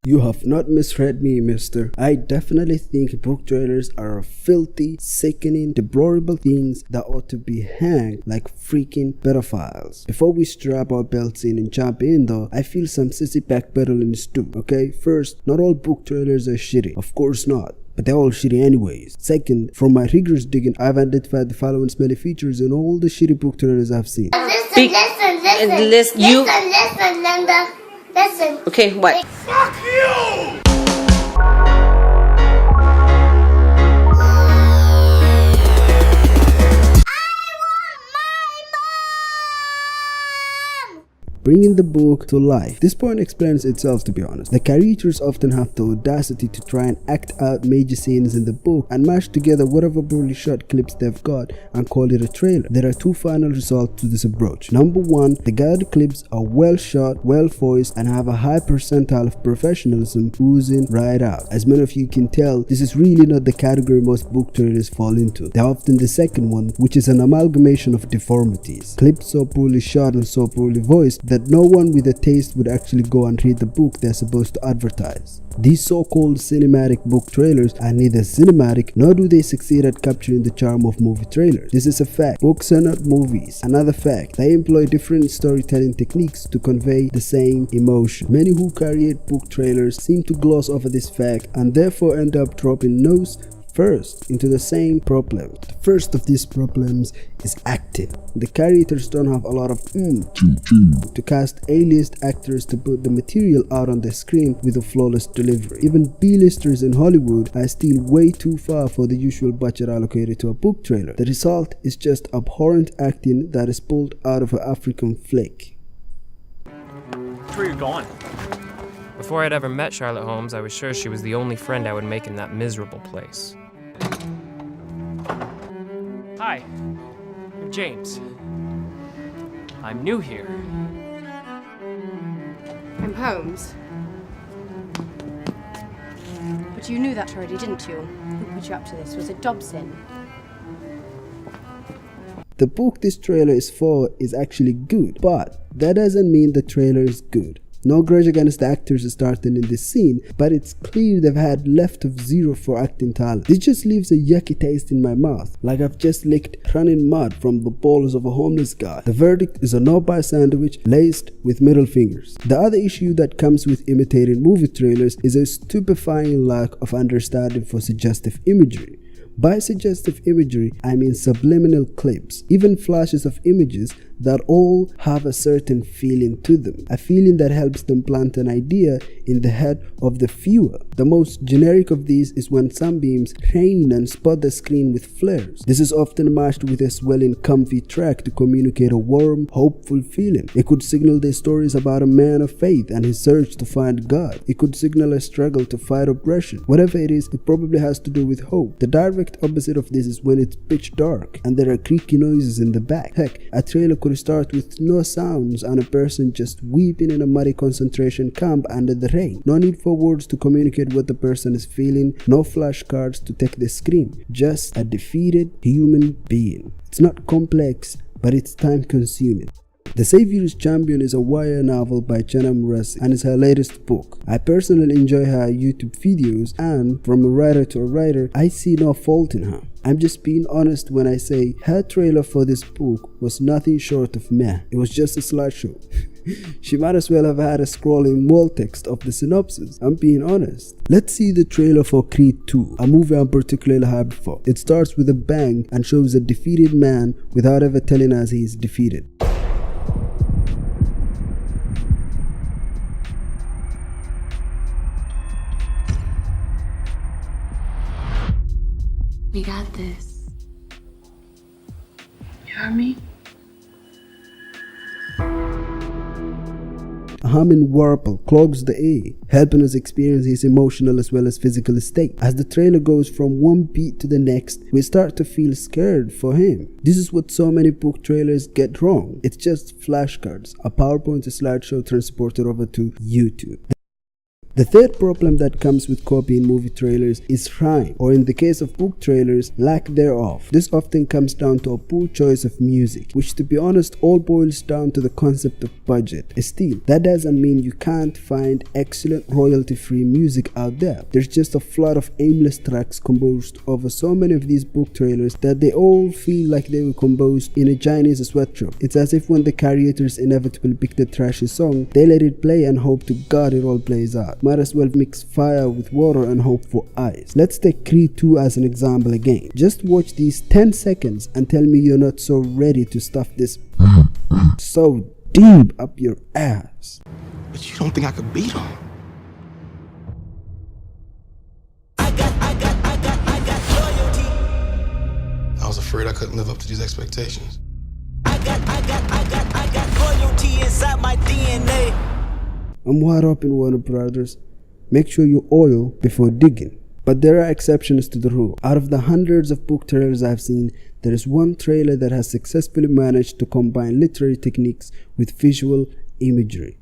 You have not misread me, mister. I definitely think book trailers are filthy, sickening, deplorable things that ought to be hanged like freaking pedophiles. Before we strap our belts in and jump in though, I feel some sissy backpedaling is due, okay? First, not all book trailers are shitty. Of course not. But they're all shitty anyways. Second, from my rigorous digging, I've identified the following smelly features in all the shitty book trailers I've seen. Listen, Linda. Listen. Okay, what? Fuck you! Bringing the book to life. This point explains itself, to be honest. The creators often have the audacity to try and act out major scenes in the book and mash together whatever poorly shot clips they've got and call it a trailer. There are two final results to this approach. Number one, the gathered clips are well shot, well voiced, and have a high percentile of professionalism oozing right out. As many of you can tell, this is really not the category most book trailers fall into. They're often the second one, which is an amalgamation of deformities. Clips so poorly shot and so poorly voiced that no one with a taste would actually go and read the book they're supposed to advertise. These so-called cinematic book trailers are neither cinematic nor do they succeed at capturing the charm of movie trailers. This is a fact. Books are not movies. Another fact, they employ different storytelling techniques to convey the same emotion. Many who create book trailers seem to gloss over this fact and therefore end up dropping nose first into the same problem. The first of these problems is acting. The creators don't have a lot of to cast A-list actors to put the material out on the screen with a flawless delivery. Even B-listers in Hollywood are still way too far for the usual budget allocated to a book trailer. The result is just abhorrent acting that is pulled out of an African flick. Where are you going? Before I'd ever met Charlotte Holmes, I was sure she was the only friend I would make in that miserable place. Hi, I'm James. I'm new here. I'm Holmes. But you knew that already, didn't you? Who put you up to this? Was it Dobson? The book this trailer is for is actually good, but that doesn't mean the trailer is good. No grudge against the actors starting in this scene, but it's clear they've had left of zero for acting talent. This just leaves a yucky taste in my mouth, like I've just licked running mud from the balls of a homeless guy. The verdict is a no-buy sandwich laced with middle fingers. The other issue that comes with imitating movie trailers is a stupefying lack of understanding for suggestive imagery. By suggestive imagery, I mean subliminal clips, even flashes of images that all have a certain feeling to them, a feeling that helps them plant an idea in the head of the viewer. The most generic of these is when sunbeams rain and spot the screen with flares. This is often matched with a swelling, comfy track to communicate a warm, hopeful feeling. It could signal the stories about a man of faith and his search to find God. It could signal a struggle to fight oppression. Whatever it is, it probably has to do with hope. The direct opposite of this is when it's pitch dark and there are creaky noises in the back. Heck, a trailer could start with no sounds and a person just weeping in a muddy concentration camp under the rain. No need for words to communicate what the person is feeling, no flashcards to take the screen, just a defeated human being. It's not complex, but it's time consuming. The Savior's Champion is a YA novel by Chana Murasi and is her latest book. I personally enjoy her YouTube videos and, from a writer to a writer, I see no fault in her. I'm just being honest when I say her trailer for this book was nothing short of meh. It was just a slideshow. She might as well have had a scrolling wall text of the synopsis. I'm being honest. Let's see the trailer for Creed 2, a movie I'm particularly hyped for. It starts with a bang and shows a defeated man without ever telling us he is defeated. We got this. You heard me? humming warble clogs the air, helping us experience his emotional as well as physical state. As the trailer goes from one beat to the next, we start to feel scared for him. This is what so many book trailers get wrong. It's just flashcards, a PowerPoint slideshow transported over to YouTube. The third problem that comes with copying movie trailers is rhyme, or in the case of book trailers, lack thereof. This often comes down to a poor choice of music, which to be honest all boils down to the concept of budget. Still, that doesn't mean you can't find excellent royalty-free music out there. There's just a flood of aimless tracks composed over so many of these book trailers that they all feel like they were composed in a Chinese sweatshop. It's as if when the creators inevitably pick the trashy song, they let it play and hope to God it all plays out. Might as well mix fire with water and hope for ice. Let's take Creed 2 as an example again. Just watch these 10 seconds and tell me you're not so ready to stuff this so deep up your ass. But you don't think I could beat him? I was afraid I couldn't live up to these expectations. I got loyalty inside my DNA. I'm wide open, Warner Brothers. Make sure you oil before digging. But there are exceptions to the rule. Out of the hundreds of book trailers I've seen, there is one trailer that has successfully managed to combine literary techniques with visual imagery.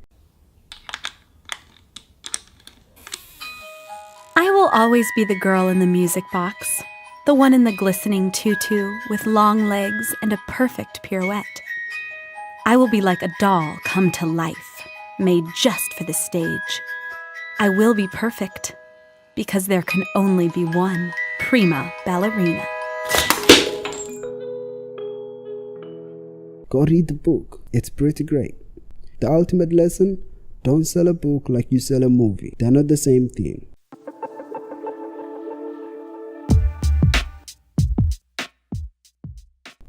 I will always be the girl in the music box, the one in the glistening tutu with long legs and a perfect pirouette. I will be like a doll come to life, made just for the stage. I will be perfect, because there can only be one prima ballerina. Go read the book. It's pretty great. The ultimate lesson: don't sell a book like you sell a movie. They're not the same thing.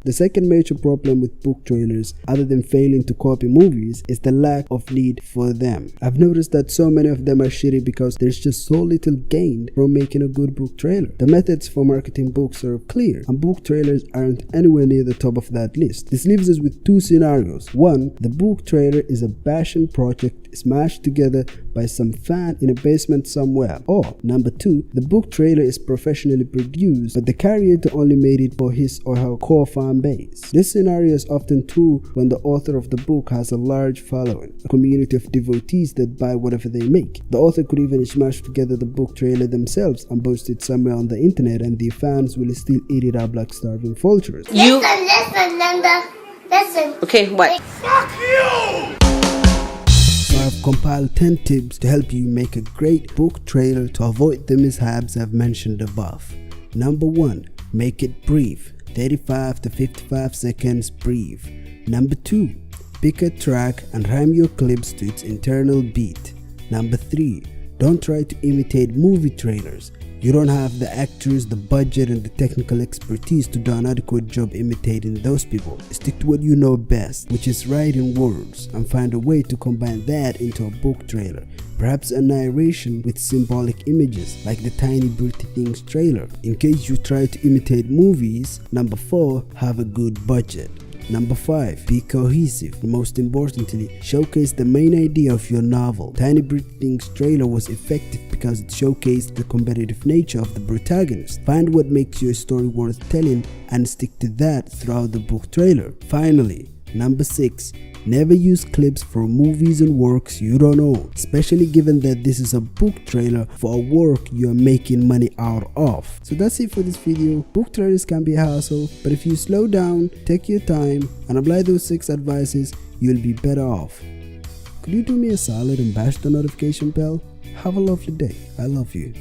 The second major problem with book trailers, other than failing to copy movies, is the lack of need for them. I've noticed that so many of them are shitty because there's just so little gained from making a good book trailer. The methods for marketing books are clear, and book trailers aren't anywhere near the top of that list. This leaves us with two scenarios. One, the book trailer is a passion project smashed together by some fan in a basement somewhere. Or, number two, the book trailer is professionally produced, but the creator only made it for his or her core fan base. This scenario is often true when the author of the book has a large following, a community of devotees that buy whatever they make. The author could even smash together the book trailer themselves and post it somewhere on the internet, and the fans will still eat it up like starving vultures. Listen, Linda. Listen. Okay, what? Fuck you! I've compiled 10 tips to help you make a great book trailer to avoid the mishaps I've mentioned above. Number 1. Make it brief. 35 to 55 seconds brief. Number 2. Pick a track and rhyme your clips to its internal beat. Number 3. Don't try to imitate movie trailers. You don't have the actors, the budget, and the technical expertise to do an adequate job imitating those people. Stick to what you know best, which is writing words, and find a way to combine that into a book trailer. Perhaps a narration with symbolic images, like the Tiny Pretty Things trailer. In case you try to imitate movies. Number 4. Have a good budget. Number 5. Be cohesive. Most importantly, showcase the main idea of your novel. Tiny Pretty Things trailer was effective because it showcased the competitive nature of the protagonist. Find what makes your story worth telling and stick to that throughout the book trailer. Finally, number 6. Never use clips from movies and works you don't own, especially given that this is a book trailer for a work you are making money out of. So that's it for this video. Book trailers can be a hassle, but if you slow down, take your time, and apply those 6 advices, you'll be better off. Could you do me a solid and bash the notification bell? Have a lovely day. I love you.